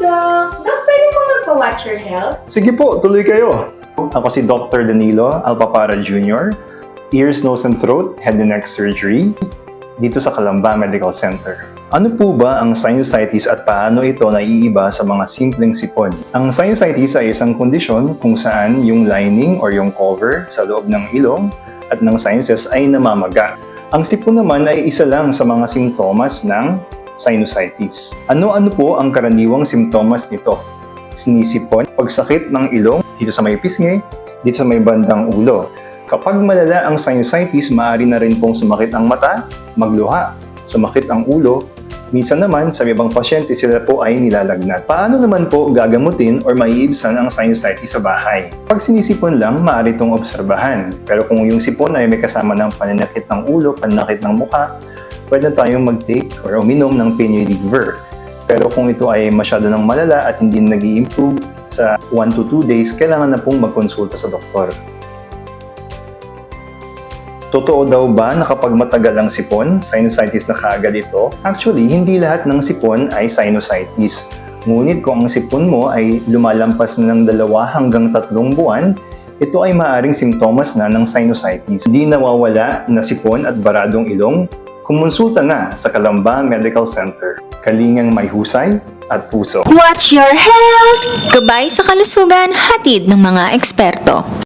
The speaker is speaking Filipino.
Doc. Doc, pwede po magpa-watch your health? Sige po, tuloy kayo. Ako si Dr. Danilo Alpapara Jr., Ears, Nose and Throat, Head and Neck Surgery, dito sa Calamba Medical Center. Ano po ba ang sinusitis at paano ito naiiba sa mga simpleng sipon? Ang sinusitis ay isang kondisyon kung saan yung lining or yung cover sa loob ng ilong at ng sinuses ay namamaga. Ang sipon naman ay isa lang sa mga simptomas ng sinusitis. Ano-ano po ang karaniwang simptomas nito? Sinisipon, pagsakit ng ilong dito sa may pisngi, dito sa may bandang ulo. Kapag malala ang sinusitis, maaari na rin pong sumakit ang mata, magluha, sumakit ang ulo. Minsan naman, sa ibang pasyente, sila po ay nilalagnat. Paano naman po gagamutin or maiibsan ang sinusitis sa bahay? Pag sinisipon lang, maaari itong obserbahan. Pero kung yung sipon ay may kasama ng pananakit ng ulo, pananakit ng mukha, pwede tayong mag-take or uminom ng pain reliever. Pero kung ito ay masyado ng malala at hindi nag-i-improve sa 1 to 2 days, kailangan na pong magkonsulta sa doktor. Totoo daw ba na kapag matagal ang sipon, sinusitis na kaagad ito? Actually, hindi lahat ng sipon ay sinusitis. Ngunit kung ang sipon mo ay lumalampas na ng 2 hanggang 3 buwan, ito ay maaaring simptomas na ng sinusitis. Hindi nawawala na sipon at baradong ilong, kumonsulta na sa Calamba Medical Center. Kalingang may husay at puso. Watch your health! Gabay sa kalusugan, hatid ng mga eksperto.